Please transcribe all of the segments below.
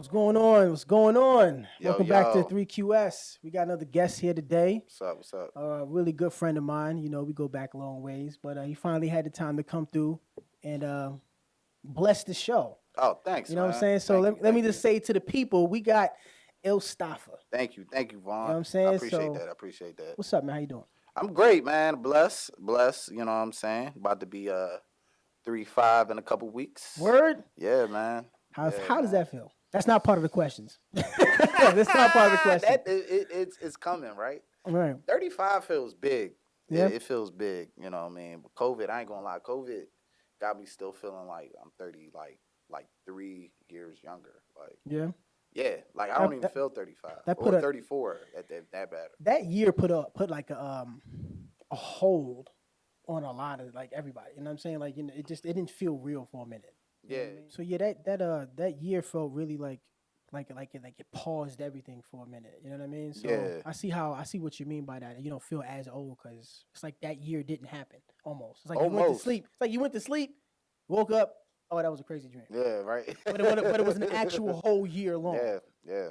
What's going on? What's going on? Yo, Welcome back to yo. 3QS. We got another guest here today. What's up? What's up? A really good friend of mine. You know, we go back a long ways, but he finally had the time to come through and bless the show. Oh, thanks, You know what I'm man. saying? So Thank you. let me Thank just you. say to the people, we got Ill Stafa. Thank you. Thank you, You know Vaughn. what I'm I saying? appreciate So that. I appreciate that. what's up, man? How you doing? I'm great, man. Bless. Bless. You know what I'm saying? About to be 3-5 in a couple weeks. Word? Yeah, man. Yeah, How does man. that feel? That's not part of the questions. That's not part of the question. It's coming, right? All right. 35 feels big. Yeah. It feels big, you know what I mean? But COVID, I ain't gonna lie, COVID got me still feeling like I'm 30, like 3 years younger. Like, Yeah. yeah, like I don't That, even that, feel 35 that put or a 34 at that bad. that year put like a hold on a lot of like everybody. You know what I'm saying? Like it didn't feel real for a minute. You know what I Yeah, mean? So yeah, that year felt really like it paused everything for a minute. You know what I mean? So yeah. I see what you mean by that. You don't feel as old because it's like that year didn't happen almost. It's like you went to Almost. sleep. It's like you went to sleep, woke up. Oh, that was a crazy dream. Yeah, right. But it was an actual whole year long. Yeah, yeah,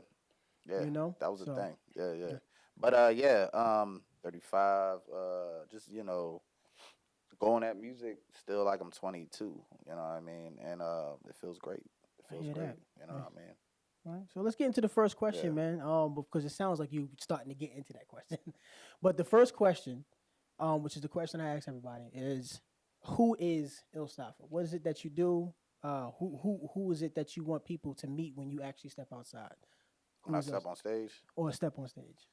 yeah. You know? That was the So thing. Yeah, yeah. yeah. But yeah, 35, just, going at music still like I'm 22, you know what I mean? And it feels great. It I feels hear great, that. you know Yeah. what I mean? All right, so let's get into the first Yeah. question, man. Because it sounds like you starting to get into that question. But the first question, which is the question I ask everybody, is who is Ill Stafa? What is it that you do? Who is it that you want people to meet when you actually step outside? When Who I is step Ill on stage. or step on stage?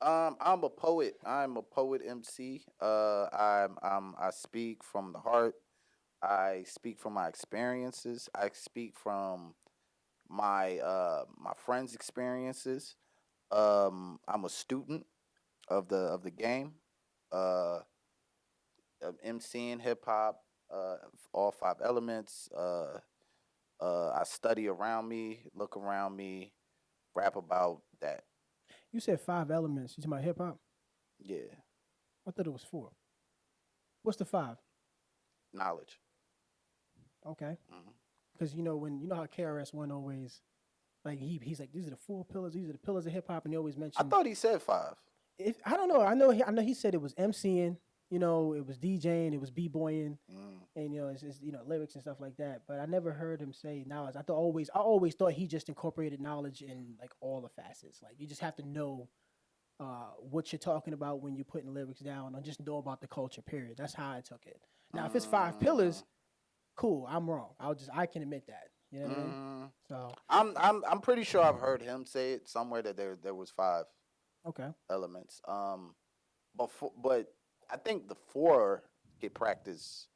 I'm a poet. I'm a poet MC. I speak from the heart. I speak from my experiences. I speak from my friends' experiences. I'm a student of the game. Uh, of MCing hip hop. All five elements. I study around me, look around me, rap about that. You said five elements. You talking about hip hop? Yeah, I thought it was four. What's the five? knowledge. Okay, Hmm. because you know how KRS-One always like he's like these are the four pillars. These are the pillars of hip hop, and he always I mentioned thought he said five. if I don't know, I know he said it was MCing, it was DJing, it was b-boying, Mm. and it's lyrics and stuff like that. But I never heard him say knowledge. I always thought he just incorporated knowledge in like all the facets. Like you just have to know what you're talking about when you're putting lyrics down, or just know about the culture. Period. That's how I took it. Now, if it's five Mm. pillars, cool. I'm wrong. I can admit that. You know what I mean? Mm. So I'm pretty sure I've heard him say it somewhere that there was five okay, elements. But I think the four get practiced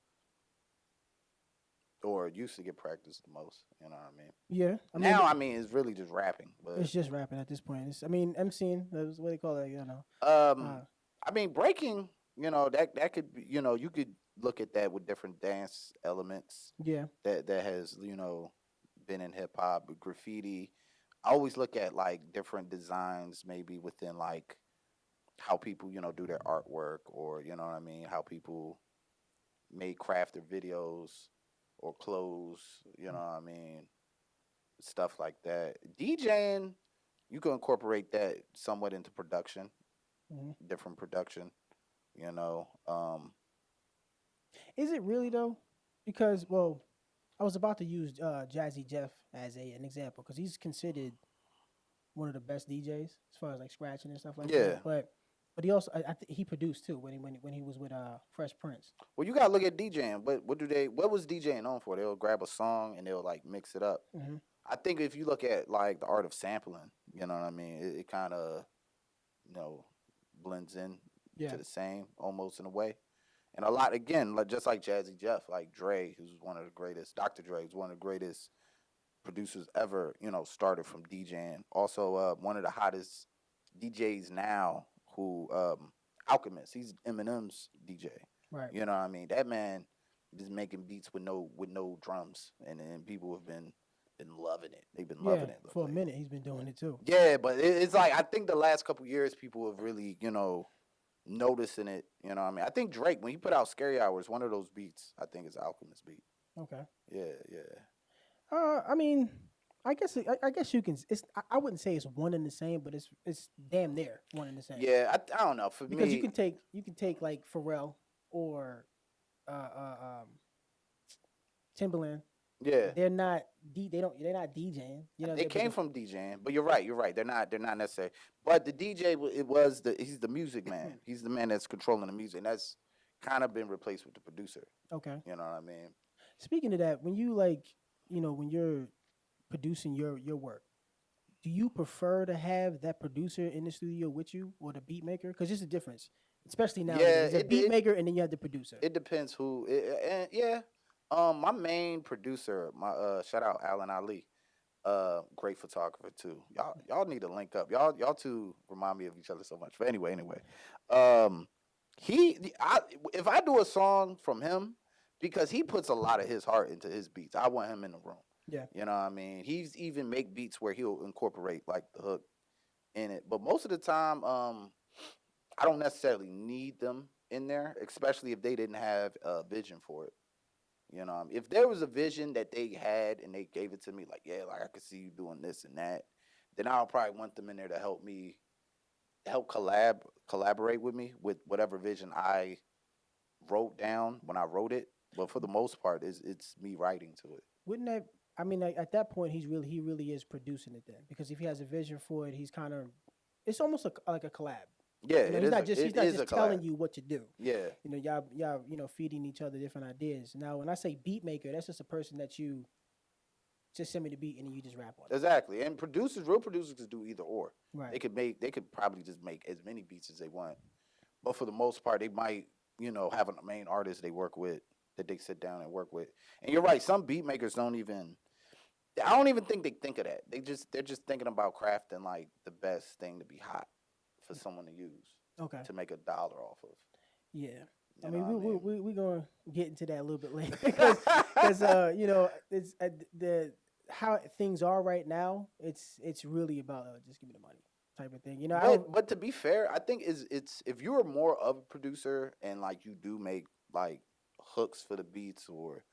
or used to get practiced the most. You know what I mean? yeah. I mean, Now I mean it's really just rapping, but it's just rapping at this point. I mean, MCing. That's what they call it. um, Uh, I mean breaking. That could be. You could look at that with different dance elements yeah. that has been in hip hop, graffiti. I always look at like different designs, maybe within like how people do their artwork, or you know what I mean, how people may craft their videos or clothes. You know what I mean, stuff like that. DJing, you can incorporate that somewhat into production, Mhm. different production. You know, Is it really though? Because I was about to use Jazzy Jeff as an example because he's considered one of the best DJs as far as like scratching and stuff like that. yeah. But he also he produced too when he was with Fresh Prince. Well, you gotta look at DJing. What do they? What was DJing known for? They'll grab a song and they'll like mix it up. Hmm. I think if you look at like the art of sampling, you know what I mean, it kind of you know blends in Yeah, to the same almost in a way. And a lot again, like just like Jazzy Jeff, like Dre, who's one of the greatest. Dr. Dre, who's one of the greatest producers ever. Started from DJing. Also, one of the hottest DJs now, who Alchemist. He's Eminem's DJ. right. You know what I mean? That man is making beats with no drums, and people have been loving it. They've been Yeah, loving it for a lately. minute he's been doing it too. Yeah, but it's like I think the last couple years people have really noticing it. You know what I mean? I think Drake when he put out Scary Hours, one of those beats I think is Alchemist beat. Okay. Yeah, yeah. I mean, I guess you can. I wouldn't say it's one and the same, but it's damn near one and the same. Yeah, I don't know. For Because me, you can take like Pharrell or uh, uh, um, Timberland. yeah, They're not DJing. You know, they but came they from DJing, but you're right. You're right. They're not necessary. But the DJ, it was he's the music man. He's the man that's controlling the music, and that's kind of been replaced with the producer. okay. You know what I mean? Speaking of that, when you like, when you're producing your work, do you prefer to have that producer in the studio with you or the beat maker? Because there's a difference, especially Yeah, nowadays. There's a beat maker and then you have the producer. it depends who. And yeah, my main producer, my shout out Alan Ali. Great photographer too. Y'all need to link up. Y'all two remind me of each other so much. But anyway, um, if I do a song from him, because he puts a lot of his heart into his beats, I want him in the room. Yeah. You know what I mean? He's even make beats where he'll incorporate like the hook in it. But most of the time, I don't necessarily need them in there, especially if they didn't have a vision for it. You know, if there was a vision that they had and they gave it to me, like, yeah, like I could see you doing this and that, then I'll probably want them in there to help me, help collaborate with me with whatever vision I wrote down when I wrote it. But for the most part, it's me writing to it. Wouldn't that? I mean, like, at that point, he really is producing it then, because if he has a vision for it, he's kind of, it's almost like a collab. Yeah, You know, he's it not is a just collab. telling you what to do. Yeah, Y'all feeding each other different ideas. Now, when I say beat maker, that's just a person that you just send me the beat and then you just rap on it. exactly. And real producers could do either or. Right. They could probably just make as many beats as they want. But for the most part, they might, have a main artist they work with that they sit down and work with. And you're right, some beat makers don't even. I don't even think they think of that. They're just thinking about crafting like the best thing to be hot for someone to use Okay. to make $1 off of. Yeah. I You know mean, what I mean? we're going to get into that a little bit later because it's the how things are right now. It's really about just give me the money type of thing. I don't. But to be fair, I think it's if you're more of a producer and like you do make like hooks for the beats, or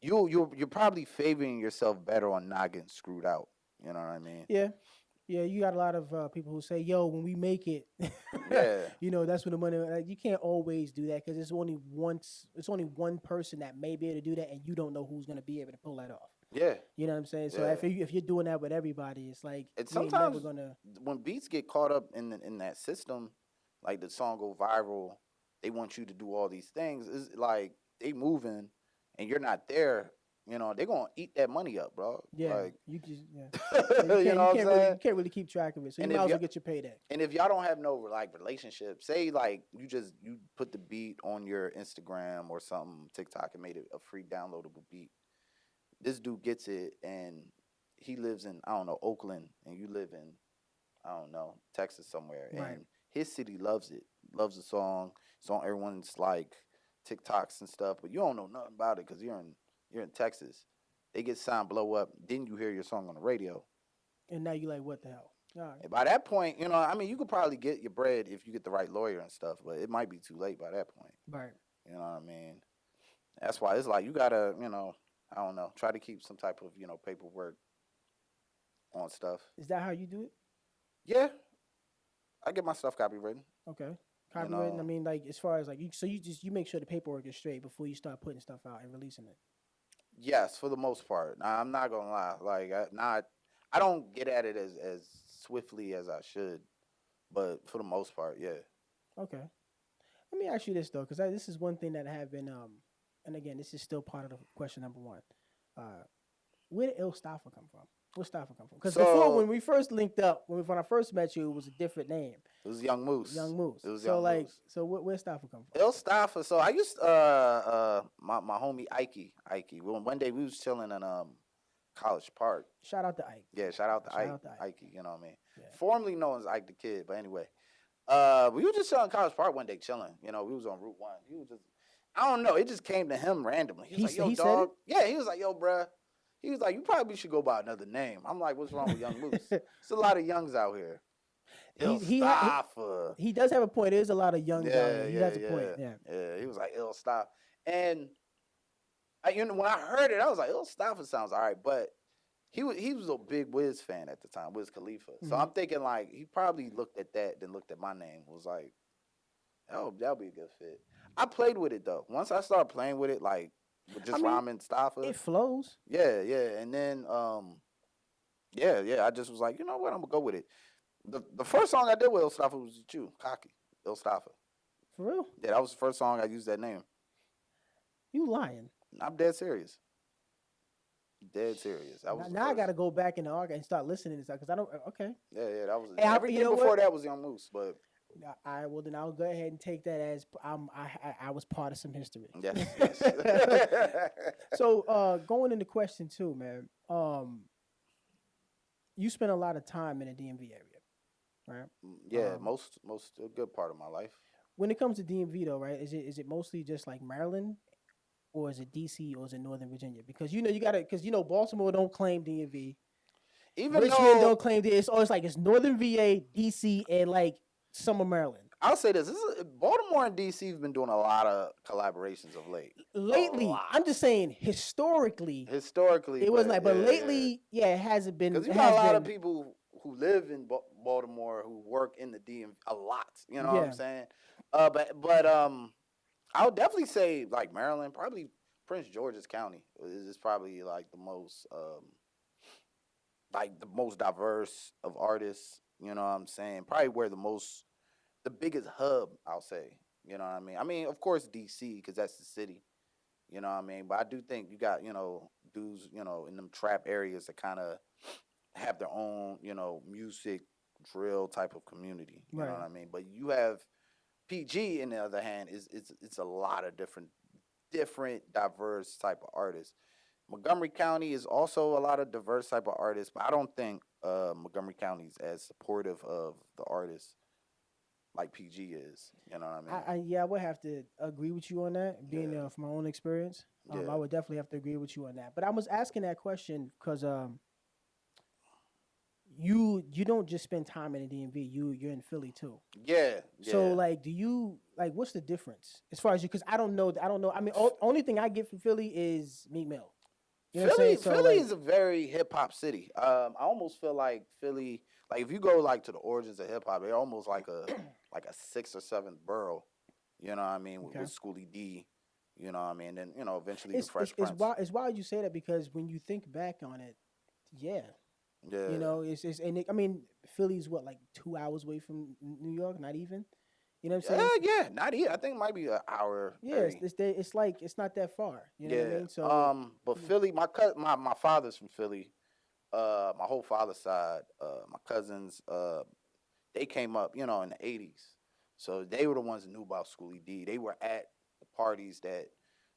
you're probably favoring yourself better on not getting screwed out. You know what I mean? Yeah. Yeah, you got a lot of people who say, "Yo, when we make it, Yeah. that's when the money." Like, you can't always do that because it's only one person that may be able to do that, and you don't know who's going to be able to pull that off. Yeah. You know what I'm saying? So Yeah. if you're doing that with everybody, it's like And we ain't never sometimes gonna. when beats get caught up in that system, like the song go viral, they want you to do all these things. It's like they moving and you're not there. They're gonna eat that money up, bro. Yeah, Like, you just yeah. you know what I'm saying? You can't really keep track of it. So And you might if as well you get your payday. and if y'all don't have no like relationship, say like you put the beat on your Instagram or something, TikTok, and made it a free downloadable beat. This dude gets it and he lives in, I don't know, Oakland, and you live in, I don't know, Texas somewhere, Right. and his city loves it, loves the song. It's on everyone's like TikToks and stuff, but you don't know nothing about it because you're in Texas. They get signed, blow up. Then you hear your song on the radio. And now you like, what the hell? All right. And by that point, I mean, you could probably get your bread if you get the right lawyer and stuff, but it might be too late by that point. Right. You know what I mean? That's why it's like you gotta, I don't know, try to keep some type of, paperwork on stuff. Is that how you do it? Yeah, I get my stuff copywritten. Okay. Copywritten. know. I mean, like, as far as like you make sure the paperwork is straight before you start putting stuff out and releasing it. Yes, for the most part. Now, I'm not gonna lie. Like, I don't get at it as swiftly as I should, but for the most part, yeah. Okay. Let me ask you this though, because this is one thing that I have been and again, this is still part of the question number one. Where did Ill Stafa come from? Where Stafa come from? Because before, when we first linked up, when I first met you, it was a different name. It was Young Moose. Young Moose. It was so Young like, Moose. so where Stafa come from? Ill Stafa. So I used my homie Ike. One day we was chilling in College Park. Shout out to Ike. Yeah, shout out to Shout Ike. out to Ike. Ike, you know what I mean? Yeah. Formerly known as Ike the Kid, but anyway. We were just chilling in College Park one day, chilling. We was on Route 1. He was just, I don't know, it just came to him randomly. He was like, yo, said dog. it? Yeah, he was like, yo, bruh. He was like, you probably should go by another name. I'm like, what's wrong with Young Moose? There's a lot of youngs out here. Ill Stafa. He does have a point. There's a lot of youngs out here. He has a yeah. point. Yeah. Yeah, he was like, Ill Stafa. And when I heard it, I was like, Ill Stafa sounds all right. But he was a big Wiz fan at the time, Wiz Khalifa. So Hmm. I'm thinking like he probably looked at that, then looked at my name, was like, oh, that'll be a good fit. I played with it though. Once I started playing with it, like with I just mean, rhyming Stafa, it flows. yeah, yeah, and then yeah, yeah, I just was like, you know what, I'm gonna go with it. The first song I did with Ill Stafa was with you, Cocky, Ill Stafa. For real? Yeah, that was the first song I used that name. You lying? I'm dead serious. Dead serious. That was the Now I got first. to go back in the archive and start listening to stuff because I don't. Okay. Yeah, yeah, that was Hey, you everything know before what? that was Young Moose, but I well then I'll go ahead and take that as I was part of some history. yes, yes. So going into question two, man. You spent a lot of time in the DMV area, right? Yeah, most a good part of my life. When it comes to DMV though, right? Is it mostly just like Maryland, or is it DC, or is it Northern Virginia? Because you gotta because Baltimore don't claim DMV, Even Richmond though don't claim this. It's always like it's Northern VA, DC, and like some of Maryland. I'll say Baltimore and DC have been doing a lot of collaborations of late. A Lately, I'm lot. just saying historically, Historically, it wasn't but like, but yeah, lately, yeah, it hasn't been. because you It got a has lot of been, people who live in Baltimore who work in the DM a lot. You know what I'm yeah. saying? But I would definitely say like Maryland, probably Prince George's County is probably like the most diverse of artists. You know what I'm saying? Probably where the biggest hub, I'll say. You know what I mean? I mean, of course, DC because that's the city. You know what I mean? But I do think you got dudes in them trap areas that kind of have their own music drill type of community. You know Right. what I mean? But you have PG, in the other hand, is it's a lot of different diverse type of artists. Montgomery County is also a lot of diverse type of artists, but I don't think Montgomery County is as supportive of the artists like PG is. You know what I mean? Yeah, I would have to agree with you on that. Being Yeah, from my own experience, I yeah, would definitely have to agree with you on that. But I was asking that question because you don't just spend time in the DMV. You're in Philly too. yeah, So yeah. like, do you like what's the difference as far as you? Because I don't know. I don't know. I mean, only thing I get from Philly is Meat Mill. You know what I'm saying? So Philly like, is a very hip hop city. I almost feel like Philly, like if you go like to the origins of hip hop, they're almost like a sixth or seventh borough. You know what I mean? okay. With Schoolie D. You know what I mean? And then eventually the It's Fresh Prince. wild you say that because when you think back on it, yeah, Yeah. it's I mean Philly's what like 2 hours away from New York, not even. You know what I'm Yeah, saying? yeah. Not even. I think it might be an hour Yeah, 30. it's like it's not that far. You know what I Yeah. mean? So But yeah. Philly, my father's from Philly. My whole father's side, my cousins, they came up, in the '80s. So they were the ones that knew about Schoolie D. They were at the parties that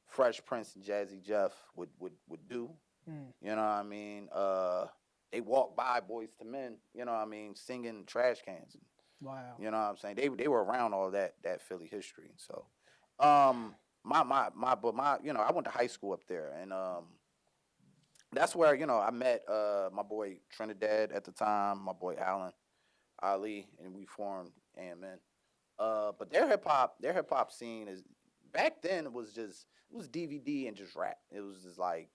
Fresh Prince and Jazzy Jeff would do. Mm, You know what I mean? They walked by Boys to Men, you know what I mean, singing trash cans. wow. You know what I'm saying? They were around all that Philly history. So my I went to high school up there and that's where, I met my boy Trinidad at the time, my boy Alan Ali, and we formed AMN. But their hip hop scene is back then it was DVD and just rap. It was just like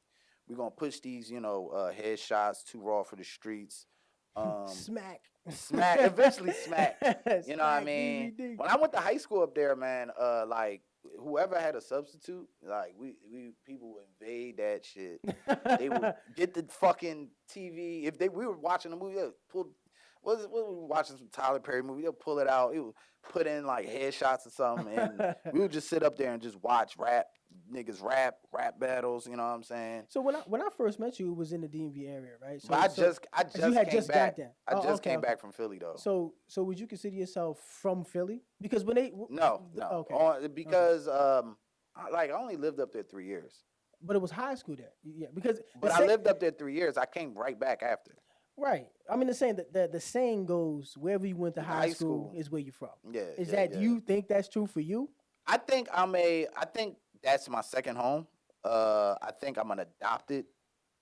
we're gonna push these, headshots too raw for the streets. Um, Smack. Smack eventually Smack. You know what I Smack mean? DVD. When I went to high school up there, man, like whoever had a substitute, like we people would invade that shit. They would get the fucking TV. If we were watching a movie, they would pull. What we were watching some Tyler Perry movie? They'll pull it out. It would put in like headshots or something, and we would just sit up there and just watch niggas rap battles. You know what I'm saying? So when I first met you, it was in the DMV area, right? But I You just had came just got back. there. I Oh, just okay, came okay. back from Philly though. So would you consider yourself from Philly? Because when they No, no, okay, okay, because I only lived up there 3 years. but it was high school there. Yeah, because the But I same lived up there 3 years. I came right back after right. I mean the saying that the saying goes wherever you went to high high school school. is where you're from. Yeah, Is yeah, that do yeah. you think that's true for you? I think that's my second home. I think I'm an adopted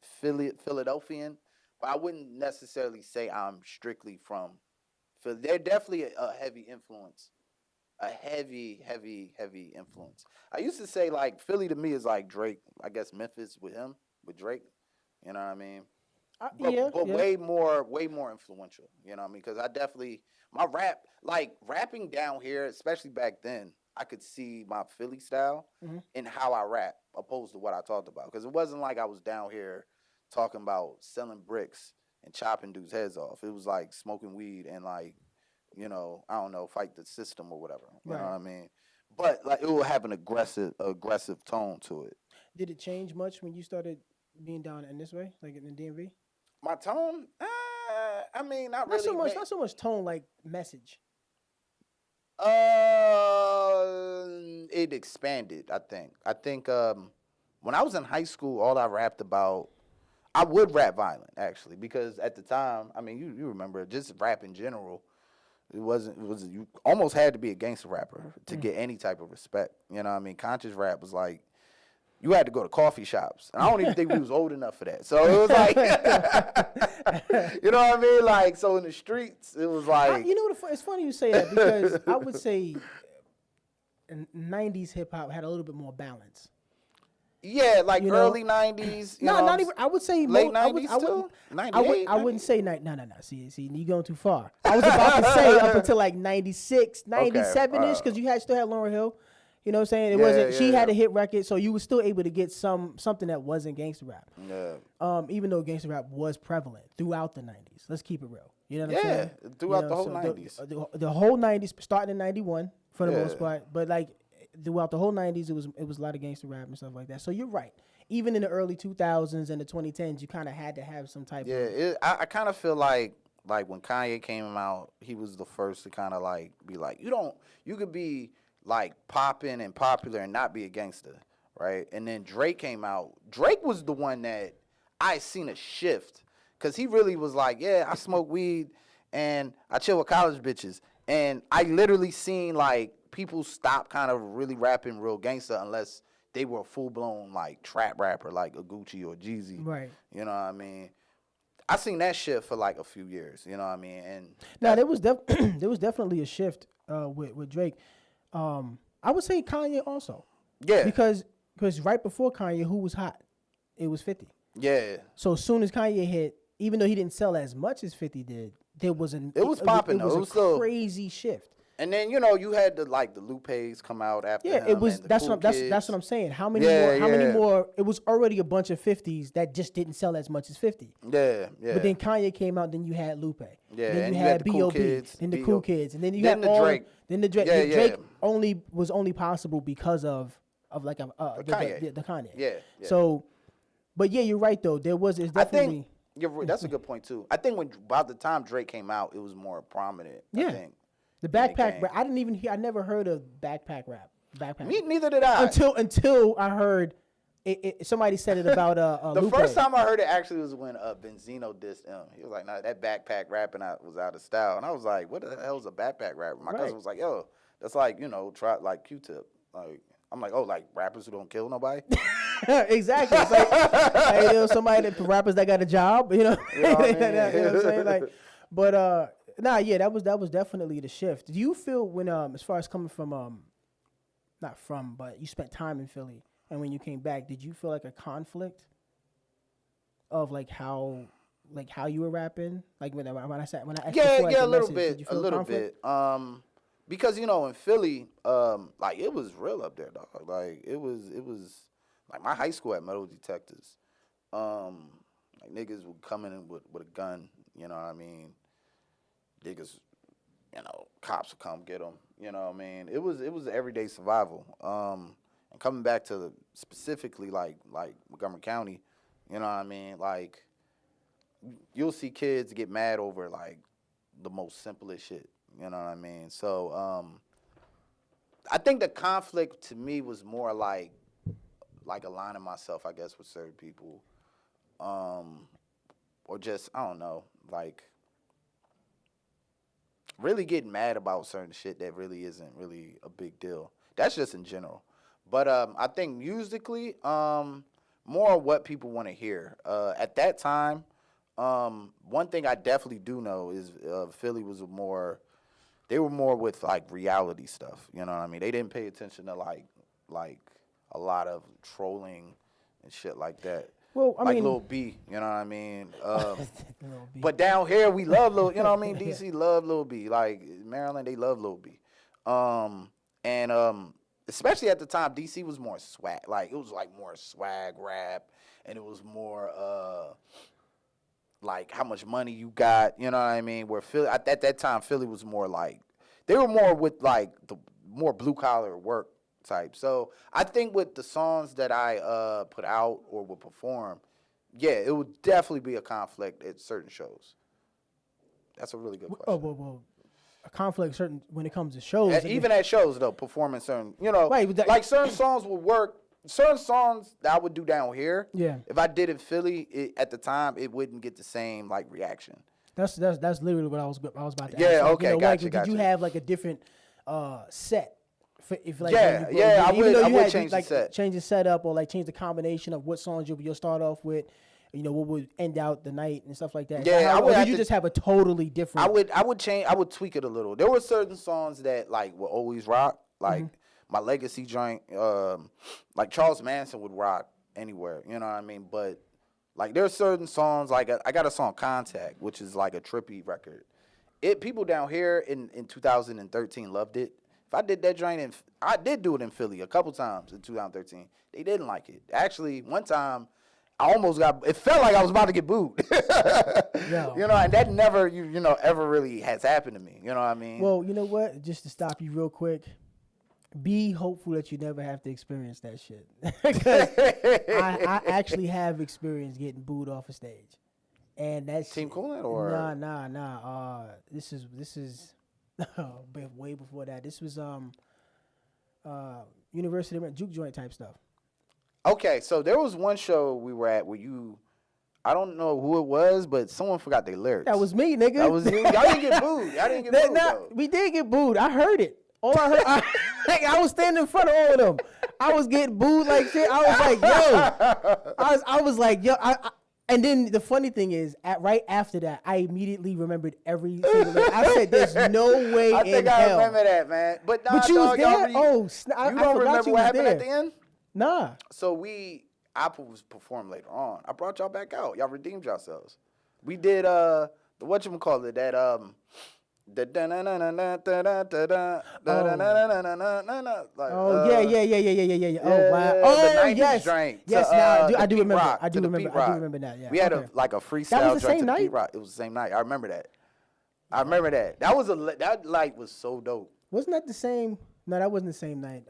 Philadelphian, but I wouldn't necessarily say I'm strictly from Philly. They're definitely a heavy influence, a heavy influence. I used to say like Philly to me is like Drake. I guess Memphis with him, with Drake. You know what I mean? Yeah, but yeah. way more influential. You know what I mean? Because I definitely my rapping down here, especially back then, I could see my Philly style Hmm. in how I rap, opposed to what I talked about. Because it wasn't like I was down here talking about selling bricks and chopping dudes' heads off. It was like smoking weed and like, I don't know, fight the system or whatever. You know what Right. I mean? But like it will have an aggressive tone to it. Did it change much when you started being down in this way, like in the DMV? My tone, I mean, not Not so really. much. Not so much tone, like message. It expanded. I think when I was in high school, all I rapped about, I would rap violent actually, because at the time, I mean, you remember just rap in general. It was you almost had to be a gangster rapper to Mm. get any type of respect. You know what I mean? Conscious rap was like you had to go to coffee shops. And I don't even think we was old enough for that. So it was like, you know what I mean? Like, so in the streets, it was like, You know what? It's funny you say that because I would say '90s hip hop had a little bit more balance. yeah, like You know, early 90s, no, not even. I would say late I would. 90s I would. too? 98, I wouldn't say no, no, no. See, you going too far. I was about to say up until like 96, Okay. 97 ish, because you had still had Lauryn Hill. You know what I'm saying? It Yeah, wasn't. She had yeah. a hit record, so you were still able to get something that wasn't gangster rap. Yeah. Even though gangster rap was prevalent throughout the '90s. Let's keep it real. You know what I'm Yeah, saying? throughout You know, the whole so 90s. the whole '90s, starting in '91 for the Yeah. most part, but like throughout the whole '90s, it was a lot of gangster rap and stuff like that. So you're right. Even in the early 2000s and the 2010s, you kind of had to have some type Yeah, of I kind of feel like when Kanye came out, he was the first to kind of like be like, you could be like popping and popular and not be a gangster, right? And then Drake came out. Drake was the one that I seen a shift because he really was like, yeah, I smoke weed and I chill with college bitches, and I literally seen like people stop kind of really rapping real gangster unless they were a full blown like trap rapper like a Gucci or Jeezy. right. You know what I mean? I seen that shit for like a few years. You know what I mean? And Now that's, there was definitely a shift with Drake. I would say Kanye also yeah, because right before Kanye, who was hot? It was 50. yeah. So as soon as Kanye hit, even though he didn't sell as much as 50 did, there was It was popping, it though. was It a was still- crazy shift. And then you had the Lupes come out after Yeah, him. it was. And the That's cool what that's kids. what I'm saying. How many Yeah, more? How many yeah. more? It was already a bunch of 50s that just didn't sell as much as 50. Yeah, yeah. But then Kanye came out. Then you had Lupe. Yeah, Then and you you had had the Cool B.O.B. Kids, Then the B.O. Cool Kids. And then you Then had the all. Drake. Then the Drake. Yeah, the Drake yeah. was only possible because of like Kanye. the Kanye. Yeah, yeah. So, but yeah, you're right though. It's I definitely. think that's a good point too. I think when about the time Drake came out, it was more prominent. Yeah. I think. The in the backpack game. rap. I didn't even hear. I never heard of backpack rap. Backpack. Neither did I. Until I heard somebody said it about The Lupe. first time I heard it actually was when Benzino dissed him. He was like, "Nah, that backpack rapping was out of style," and I was like, "What the hell is a backpack rapper?" My Right. cousin was like, "Yo, that's like try like Q-Tip." Like I'm like, "Oh, like rappers who don't kill nobody." Exactly. It's like somebody rappers that got a job. You know. You know what I mean? You know what I'm saying? Like, but nah, yeah, that was definitely the shift. Do you feel when as far as coming from not from, but you spent time in Philly, and when you came back, did you feel like a conflict of like how you were rapping? Like when I asked you Yeah, before, like, yeah, the a little message, did bit, you a feel little conflict? bit. Because in Philly, like it was real up there, dog. Like it was like my high school had metal detectors. Like niggas would come in with a gun. You know what I mean? Niggas, cops would come get them. You know what I mean? It was everyday survival. And coming back to specifically like Montgomery County, you know what I mean? Like you'll see kids get mad over like the most simplest shit. You know what I mean? So I think the conflict to me was more like aligning myself, I guess, with certain people, or just I don't know, like really getting mad about certain shit that really isn't really a big deal. That's just in general. But I think musically, more what people want to hear. At that time, one thing I definitely do know is Philly was they were more with like reality stuff. You know what I mean? They didn't pay attention to like a lot of trolling and shit like that. Well, I like mean, Lil B. You know what I mean? Lil B. But down here we love Lil. You know what I mean? DC love Lil B. Like Maryland, they love Lil B. And especially at the time, DC was more swag. Like it was like more swag rap, and it was more like how much money you got. You know what I mean? Where Philly at that time, Philly was more like they were more with like the more blue collar work type. So I think with the songs that I put out or would perform, yeah, it would definitely be a conflict at certain shows. That's a really good question. Oh, well, a conflict certain when it comes to shows. Even at shows though, performing certain, Right, but like certain songs would work. Certain songs that I would do down here, Yeah. if I did in Philly at the time, it wouldn't get the same like reaction. That's literally what I was about to ask. Yeah, Like, okay, like, gotcha, did you gotcha. have like a different set? For, if like Yeah, when you yeah, I even though would you had, change the like, set. change the setup or like change the combination of what songs you'll start off with, what would end out the night and stuff like that. Yeah, I or would did have you to- just have a totally different? I would change. I would tweak it a little. There were certain songs that like will always rock, like my legacy joint. Like Charles Manson would rock anywhere. You know what I mean? But like there are certain songs like I got a song Contact, which is like a trippy record. People down here in 2013 loved it. If I did that joint, I did do it in Philly a couple times in 2013. They didn't like it. Actually, one time I almost it felt like I was about to get booed. Yo. You know, and that never, ever really has happened to me. You know what I mean? Well, you know what? Just to stop you real quick, be hopeful that you never have to experience that shit. Because I actually have experienced getting booed off a stage, and that's Team Coolant or nah. This is way before that. This was University of Juke Joint type stuff. Okay, so there was one show we were at where I don't know who it was, but someone forgot their lyrics. That was me, nigga. That was you. Y'all didn't get booed. Y'all didn't get booed. Though. We did get booed. I heard it. All I heard, I was standing in front of all of them. I was getting booed like shit. I was like, yo. I was like, yo. And then the funny thing is, right after that, I immediately remembered every single lyric. I said, "There's no way I in think hell." I remember that, man. But you was dog, there? you I don't forgot remember you what was happened there. at the end? Nah. So I was performed later on. I brought y'all back out. Y'all redeemed yourselves. We did the whatchamacallit, that the Yeah. Oh wow. Oh the 90s yes. drink Yes. to, Now the I do Pete remember. Rock, I do to the remember. Pete I do Rock. remember that. Yeah. We had okay. a freestyle That was the joint same to the Pete night? Rock. It was the same night. I remember that. I remember that. That night was so dope. Wasn't that the same? No, that wasn't the same night.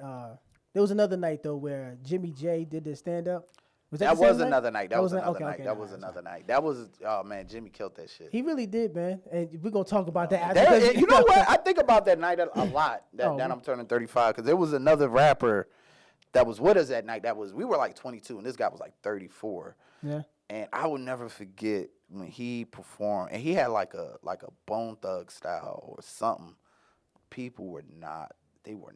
There was another night though where Jimmy J did the stand up. That was another night. That was another okay, night. okay, That nah, was sorry. another night. That was man, Jimmy killed that shit. He really did, man. And we're gonna talk about that. You know what? I think about that night a lot. That I'm turning 35 because there was another rapper that was with us that night. We were like 22 and this guy was like 34. Yeah. And I will never forget when he performed and he had like a Bone Thug style or something. People were not feeling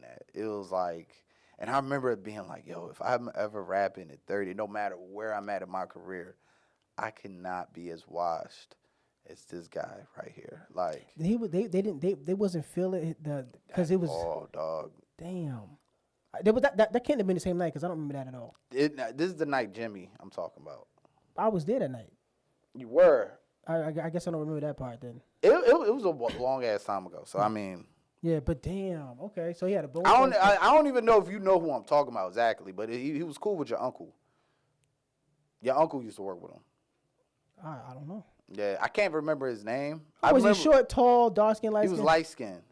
that. It was like. And I remember it being like, yo, if I'm ever rapping at 30, no matter where I'm at in my career, I cannot be as washed as this guy right here. Like they wasn't feeling because it was dog. Damn. That can't have been the same night because I don't remember that at all. This is the night Jimmy I'm talking about. I was there that night. You were. I guess I don't remember that part then. It was a long ass time ago. So I mean. Yeah, but damn. Okay, so he had a bone. I don't even know if you know who I'm talking about exactly, but he was cool with your uncle. Your uncle used to work with him. I don't know. Yeah, I can't remember his name. Was he short, tall, dark skin, light skin? He was light skinned.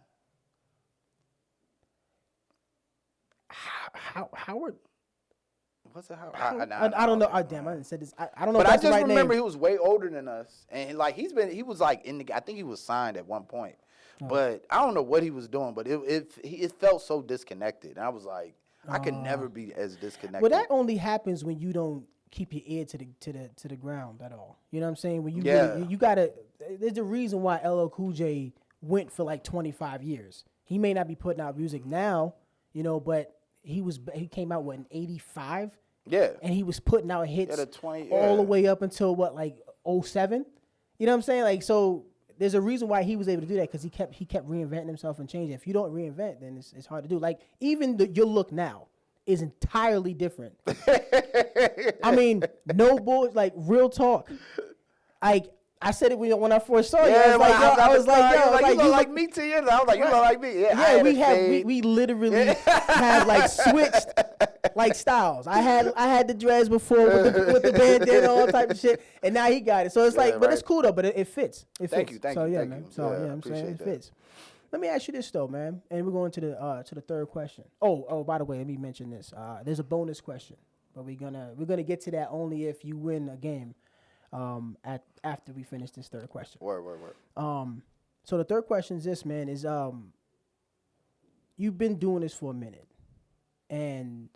Howard. What's it? I don't know. Damn, I didn't say this. I don't know. But if I that's just the right remember name. he was way older than us, and like he was like I think he was signed at one point, but I don't know what he was doing. But it felt so disconnected, and I was like, I could never be as disconnected. Well, that only happens when you don't keep your ear to the ground at all. You know what I'm saying? When you really, you gotta. There's a reason why LL Cool J went for like 25 years. He may not be putting out music now, but he came out in '85. Yeah. And he was putting out hits all all the way up until like 07. You know what I'm saying? Like, so there's a reason why he was able to do that because he kept reinventing himself and changing. If you don't reinvent, then it's hard to do. Like even your look now is entirely different. I mean, no bull, like real talk. Like I said it when I first saw you. I was like, yo, I was like, yo, you look you like me 2 years ago. I was like, you look like me. Yeah, I yeah, had we a have fade. we literally have like switched like styles. I had the dreads before with the bandana, all type of shit, and now he got it. So it's like, but it's cool though. But it fits. It fits. Thank you, so yeah, thank man. you. So Yeah, yeah, I'm saying appreciate it that. fits. Let me ask you this though, man, and we're going to the third question. Oh, by the way, let me mention this. There's a bonus question, but we're gonna get to that only if you win a game. After we finish this third question. Word. So the third question is this, man, is you've been doing this for a minute, and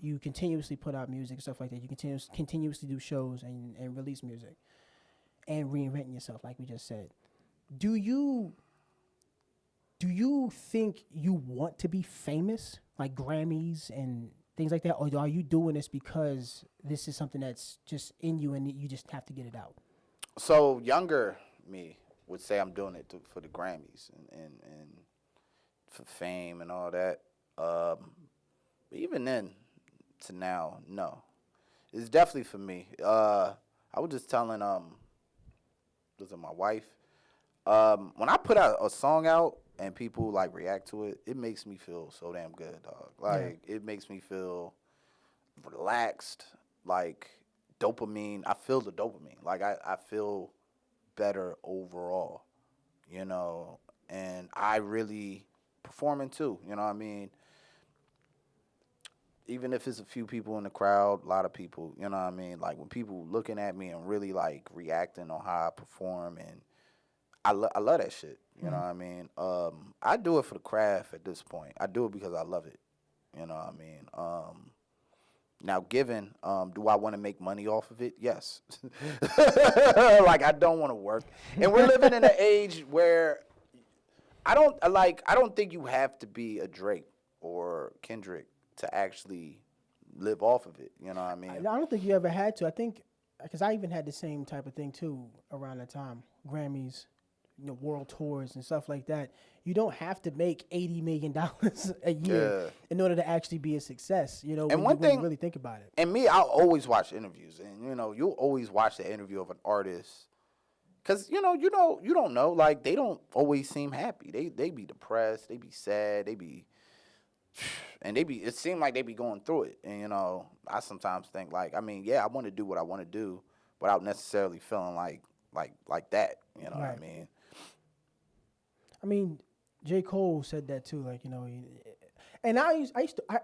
you continuously put out music and stuff like that. You continuously do shows and release music and reinventing yourself, like we just said. Do you think you want to be famous, like Grammys and things like that, or are you doing this because this is something that's just in you and you just have to get it out? So younger me would say I'm doing it for the Grammys and for fame and all that. But even then to now, no. It's definitely for me. I was just telling was it my wife? When I put out a song out and people like react to it, it makes me feel so damn good, dog. Like it makes me feel relaxed, like dopamine. I feel the dopamine. Like I feel better overall, you know, and I really performing too, you know what I mean? Even if it's a few people in the crowd, a lot of people, you know what I mean? Like when people looking at me and really like reacting on how I perform, and I love that shit, you know what I mean? I do it for the craft at this point. I do it because I love it, you know what I mean? Now, given, do I want to make money off of it? Yes. Like, I don't want to work. And we're living in an age where I don't think you have to be a Drake or Kendrick to actually live off of it. You know what I mean? I don't think you ever had to. I think, because I even had the same type of thing too around that time. Grammys, world tours and stuff like that. You don't have to make $80 million a year in order to actually be a success. And when you really think about it. And me, I'll always watch interviews, and you'll always watch the interview of an artist, because you don't know, like they don't always seem happy. They be depressed, they be sad, and it seemed like they be going through it. And I sometimes think like, I mean, yeah, I want to do what I want to do without necessarily feeling like that. You know what I mean? I mean, J. Cole said that too, like, and I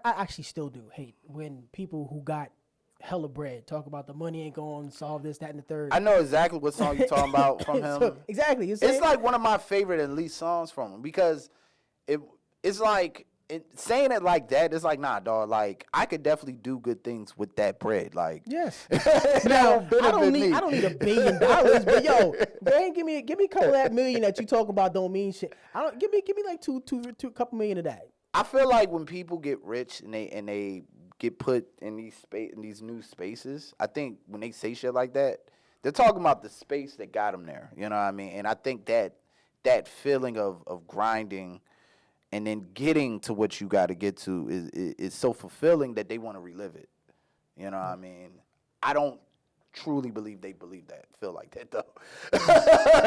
actually still do hate when people who got hella bread talk about the money ain't going to solve this, that, and the third. I know exactly what song you're talking about from him. So, exactly. It's like one of my favorite at least songs from him, because it's like, saying it like that, it's like, nah, dog. Like, I could definitely do good things with that bread. Like, yes. Now, I don't need $1 billion, but yo, man, give me a couple of that million that you talk about don't mean shit. Give me like two couple million of that. I feel like when people get rich and they get put in these new spaces, I think when they say shit like that, they're talking about the space that got them there. You know what I mean? And I think that feeling of grinding and then getting to what you got to get to is so fulfilling that they want to relive it. You know what I mean? I don't truly believe they feel like that though.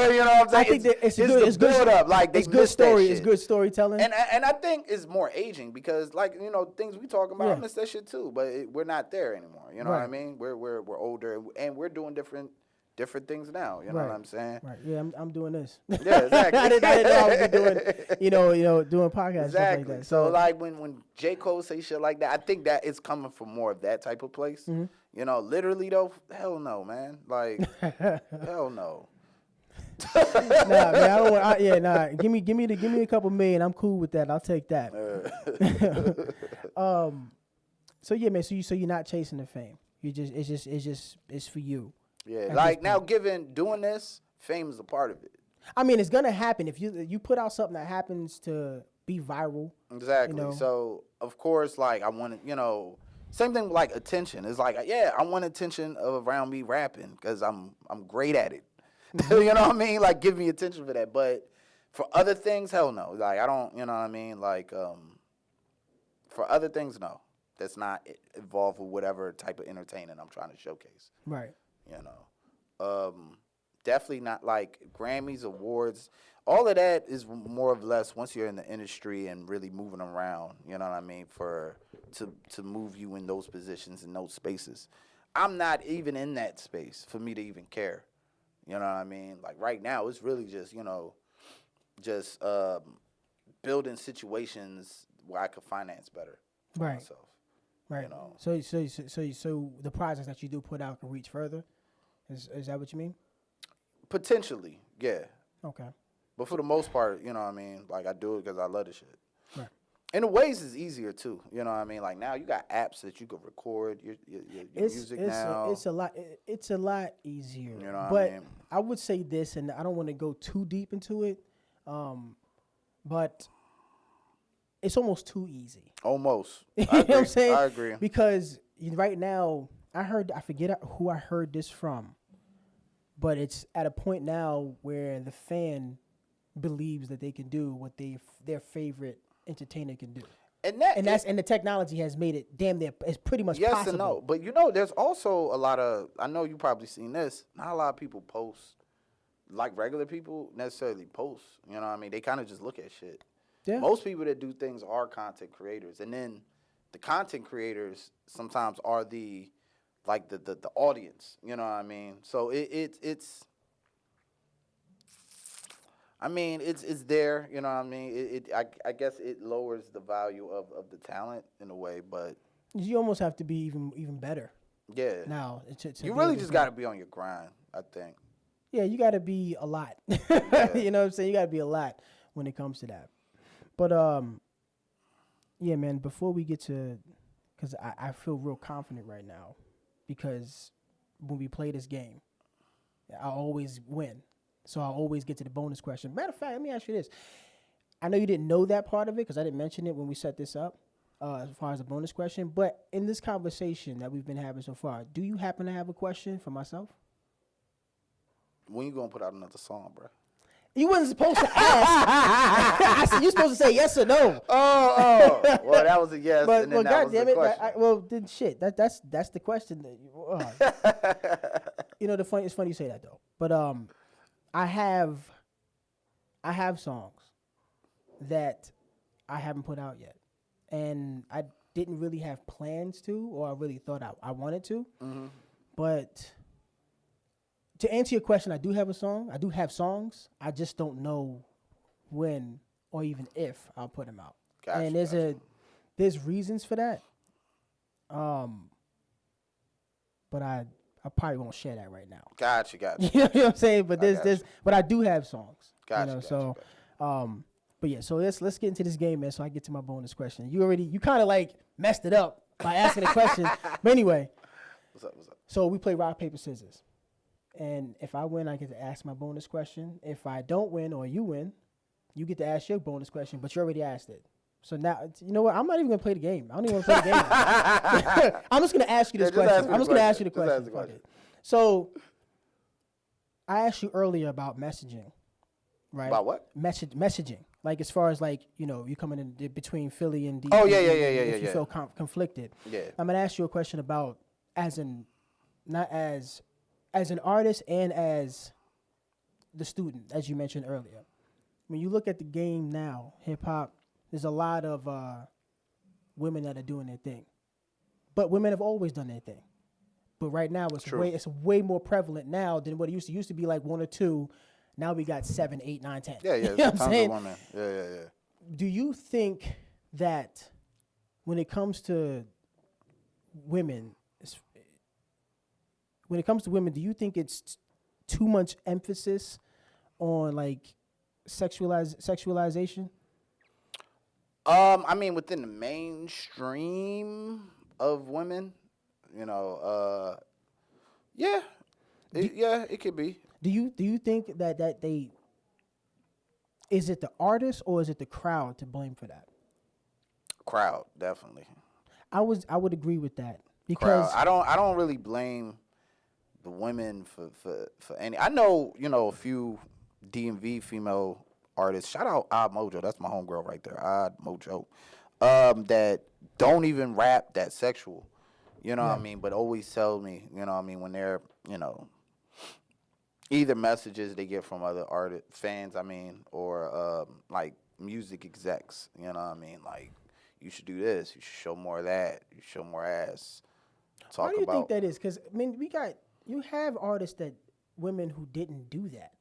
You know what I'm saying? I think it's build up. Like, they it's good miss story. that shit. It's good storytelling. And I think it's more aging, because like, things we talking about, I miss that shit too. But we're not there anymore. You know what I mean? We're older, and we're doing different things now. You know what I'm saying? Right. Yeah, I'm doing this. Yeah, exactly. I didn't know I would be doing, doing podcasts. Exactly. Stuff like that. So like when J. Cole say shit like that, I think that it's coming from more of that type of place. Mm-hmm. Literally though, hell no, man. Like, hell no. Nah, man, I don't want. Nah. Give me a couple million. I'm cool with that. I'll take that. So yeah, man. So you're not chasing the fame. It's for you. Yeah, like now, doing this, fame is a part of it. I mean, it's gonna happen if you put out something that happens to be viral. Exactly. So of course, like, I want to, same thing with like attention. It's like, yeah, I want attention around me rapping because I'm great at it. You know what I mean? Like, give me attention for that. But for other things, hell no. Like, I don't. You know what I mean? Like, for other things, no. that's not involved with whatever type of entertainment I'm trying to showcase. Right. You know, definitely not like Grammys, awards. All of that is more or less once you're in the industry and really moving around. You know what I mean? To move you in those positions in those spaces. I'm not even in that space for me to even care. You know what I mean? Like right now, it's really just just building situations where I could finance better for Right. myself. Right. You know, So the projects that you do put out can reach further. Is that what you mean? potentially, yeah. Okay. But for the most part, you know what I mean? Like, I do it because I love the shit. Right. And the ways is easier, too. You know what I mean? Like, now you got apps that you can record your music now. It's a lot easier. You know what I but mean? I would say this, and I don't want to go too deep into it, but it's almost too easy. Almost. You I know agree. what I'm saying? I agree. Because right now, I forget who I heard this from, but it's at a point now where the fan believes that they can do what their favorite entertainer can do. And the technology has made it damn near it's pretty much yes possible. and no. But, there's also a lot of, I know you probably seen this, not a lot of people post, like regular people necessarily post. You know what I mean? They kind of just look at shit. Yeah. Most people that do things are content creators. And then the content creators sometimes are the audience. You know what I mean? So it's there, you know what I mean? I guess it lowers the value of the talent in a way, but You almost have to be even better yeah. now. To You be really able just to- got to be on your grind, I think. Yeah, you got to be a lot. Yeah. You know what I'm saying? You got to be a lot when it comes to that. But yeah, man. Before we get to, because I feel real confident right now, because when we play this game, I always win. So I always get to the bonus question. Matter of fact, let me ask you this. I know you didn't know that part of it because I didn't mention it when we set this up as far as the bonus question. But in this conversation that we've been having so far, do you happen to have a question for myself? When you going to put out another song, bro? You wasn't supposed to ask. I said you're supposed to say yes or no. Oh. Well, that was a yes, and then that was the question. Then shit. That's the question. It's funny you say that though. But I have songs that I haven't put out yet, and I didn't really have plans to, or I really thought I wanted to. Mm-hmm. But to answer your question, I do have a song. I do have songs. I just don't know when or even if I'll put them out. Gotcha, And there's reasons for that. But I probably won't share that right now. Gotcha. You know what I'm saying? But but I do have songs. Gotcha. But yeah, so let's get into this game, man. So I get to my bonus question. You kind of like messed it up by asking the question. But anyway, What's up? so we play rock paper scissors, and if I win, I get to ask my bonus question. If I don't win or you win, you get to ask your bonus question, but you already asked it. So now, you know what? I'm not even gonna play the game. I don't even want to play the game. I'm just gonna ask you this question. I'm just gonna ask you the question. Fuck it. So I asked you earlier about messaging, right? About what? Messaging. Like as far as like, you coming in between Philly and DC. Oh, yeah. If you feel conflicted. Yeah. I'm gonna ask you a question about not as an artist and as the student, as you mentioned earlier. When you look at the game now, hip hop, there's a lot of women that are doing their thing, but women have always done their thing. But right now, it's way more prevalent now than what it used to. It used to be like one or two. Now we got 7, 8, 9, 10. Yeah. You know what I'm Tons saying? of women. Yeah. Do you think that when it comes to women, do you think it's too much emphasis on like sexualization? I mean, within the mainstream of women, yeah, it could be. Do you think that they, is it the artist or is it the crowd to blame for that? Crowd, definitely. I would agree with that because crowd. I don't really blame the women for any. I know a few DMV female artists. Shout out Odd Mojo. That's my homegirl right there. Odd Mojo. that don't even rap that sexual. You know what I Right. mean? But always tell me, you know what I mean, when they're, either messages they get from other artist fans, I mean, or like music execs, you know what I mean? Like, you should do this, you should show more of that, you show more ass. Why Talk do you think about that is? Because I mean, you have artists that women who didn't do that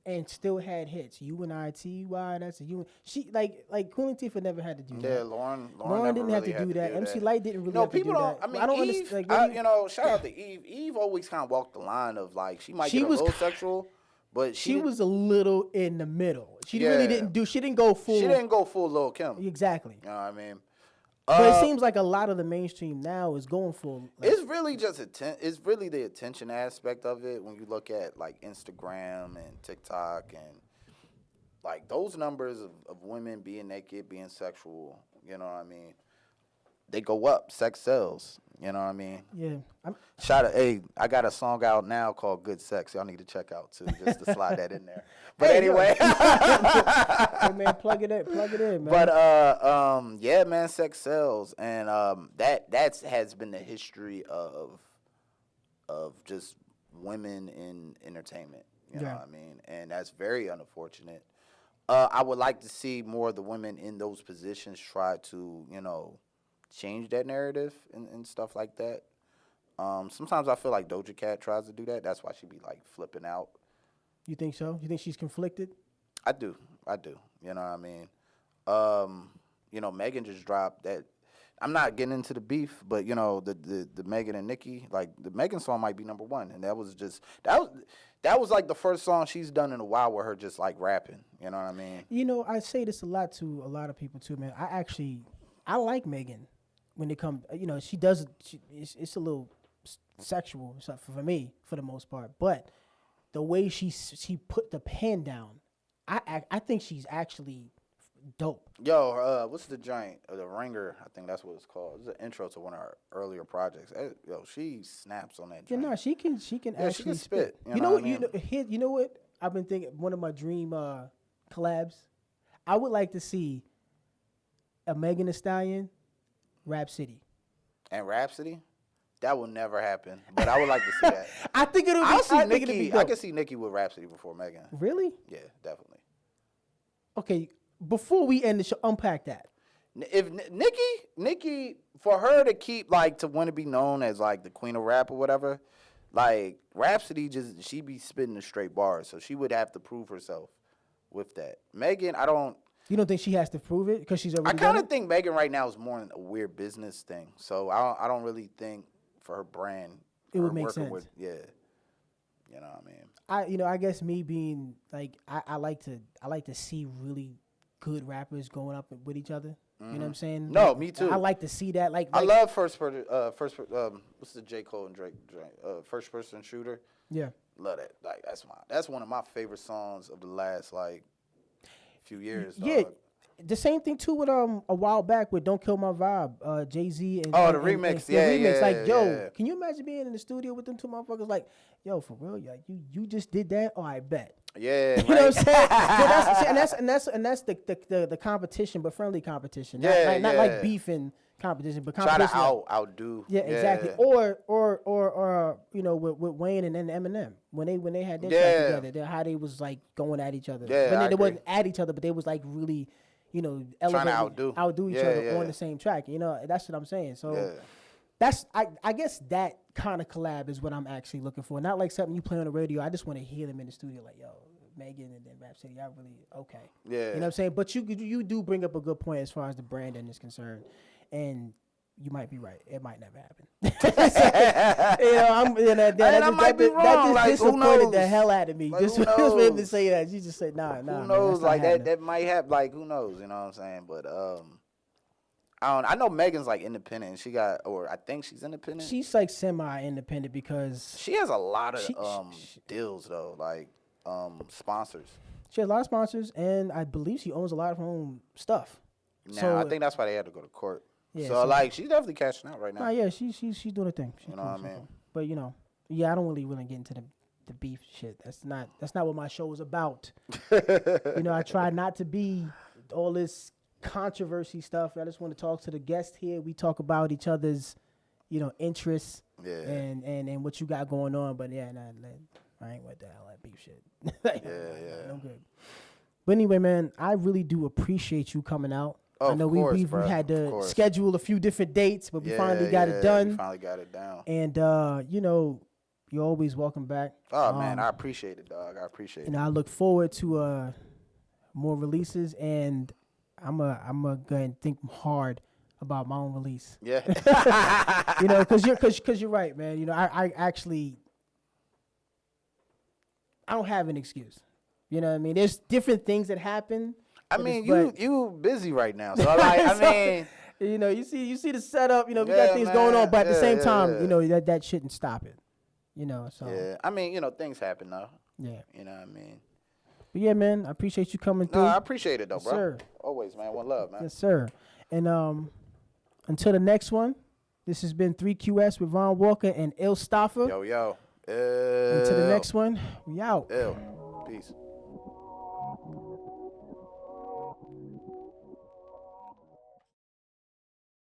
and still had hits. UNITY, that's a UN. She like Queen Latifah never had to do yeah, that. Lauren Lauren never didn't have really to had do to that. do MC that. Light didn't really No, have to people do don't. that. I mean, I don't Eve. understand. Like, what do you? Shout out to Eve. Eve always kind of walked the line of like she might She get a was little sexual, but she was a little in the middle. She really yeah, didn't do. She didn't go full. she didn't go full Lil Kim. Exactly. You know what I mean? But it seems like a lot of the mainstream now is going full. Like, It's really just it's really the attention aspect of it when you look at like Instagram and TikTok and like those numbers of women being naked, being sexual, you know what I mean? They go up. Sex sells. You know what I mean? yeah. Shout out, hey, I got a song out now called Good Sex. Y'all need to check out too, just to slide that in there. But Hey, yo. anyway. Hey man, plug it in, man. But yeah, man, sex sells, and that has been the history of just women in entertainment. You know Yeah. what I mean? And that's very unfortunate. I would like to see more of the women in those positions try to, change that narrative and stuff like that. Sometimes I feel like Doja Cat tries to do that. That's why she be like flipping out. You think so? You think she's conflicted? I do. You know what I mean? Megan just dropped that. I'm not getting into the beef, but the Megan and Nicki, like the Megan song might be number one, and that was like the first song she's done in a while with her just like rapping. You know what I mean? I say this a lot to a lot of people too, man. I like Megan when it comes. She does. It's a little sexual stuff for me for the most part, but the way she put the pen down, I think she's actually dope. Yo, what's the giant? The Ringer, I think that's what it's called. It's an intro to one of our earlier projects. Yo, she snaps on that. Yeah, Joint. no, she can Yeah, she actually can spit. You know what? You know what? I've been thinking one of my dream collabs. I would like to see a Megan Thee Stallion, Rhapsody. And Rhapsody, that will never happen. But I would like to see that. I think it'll be. I'll see I think it'll be Nicki. dope. I can see Nicki with Rhapsody before Megan. Really? Yeah, definitely. Okay. Before we end the show, unpack that. If Nicki, for her to keep like to want to be known as like the queen of rap or whatever, like Rhapsody she be spitting the straight bars, so she would have to prove herself with that. Megan, I don't. You don't think she has to prove it because she's already? I kind done of it? think Megan right now is more a weird business thing, so I don't really think for her brand It would her make working sense. With, yeah, you know what I mean. I guess me being like, I like to see really good rappers going up with each other. You know what I'm saying? No, Like, me too. I like to see that. Like I love what's the J. Cole and Drake first person shooter. Yeah. Love that. Like that's one of my favorite songs of the last like few years. Yeah. Dog. The same thing too with a while back with "Don't Kill My Vibe," Jay-Z and Oh, the remix. the Yeah, remix. yeah, Like, yo, yeah. can you imagine being in the studio with them two motherfuckers? Like, yo, for real, like you just did that? Oh, I bet. Yeah, You know what I'm saying? So that's the competition, but friendly competition. Not Yeah. like beef and competition, but try competition. to outdo. Yeah, exactly. Or with Wayne and then Eminem when they had their track together, how they was like going at each other. Yeah, but I they wasn't agree. at each other, but they was like really, to elevating, outdo each Yeah, other yeah. on the same track. That's what I'm saying. So Yeah. that's I guess that kind of collab is what I'm actually looking for. Not like something you play on the radio. I just want to hear them in the studio, like, yo, Megan and then Rhapsody. I really okay. Yeah. You know what I'm saying? But you do bring up a good point as far as the branding is concerned, and you might be right. It might never happen. I might be wrong. That just Like, who disappointed the knows? hell out of me. Like, just who for him to knows? say that. You just said nah. Who Man, knows? that's not Like happening. that might happen. Like who knows? You know what I'm saying? But I know Megan's like independent. She got, or I think she's independent. She's like semi-independent because She has a lot of She- deals though, like sponsors. she has a lot of sponsors, and I believe she owns a lot of her own stuff. Now So, I think that's why they had to go to court. Yeah, so, so- like she's definitely cashing out right now. Nah, yeah, she's doing her thing. She's You know cool, what I she's mean? cool. But yeah, I don't really get into the beef shit. That's not what my show is about. I try not to be all this controversy stuff. I just want to talk to the guest here. We talk about each other's, interests Yeah. and what you got going on. But yeah, I ain't with that all that beef shit. Yeah. No good. But anyway, man, I really do appreciate you coming out. Oh, I know of course, we bro. had to Of course. schedule a few different dates, but we finally got it We done. finally got it down. And you're always welcome back. Oh man, I appreciate it, dog. I appreciate it. And I look forward to more releases, and I'm a go ahead and think hard about my own release. Yeah. Because you're right, man. I actually I don't have an excuse. You know what I mean? There's different things that happen. I mean, you busy right now, so like, I mean, you see the setup. We got things going on, but at the same time, that shouldn't stop it. So yeah. I mean, things happen though. yeah. You know what I mean? But yeah, man, I appreciate you coming through. No, I appreciate it though, Yes, bro. sir. Always, man. One love, man. Yes, sir. And until the next one, this has been 3QS with Von Walker and Ill Stafa. Yo. Until the next one, we out. Peace.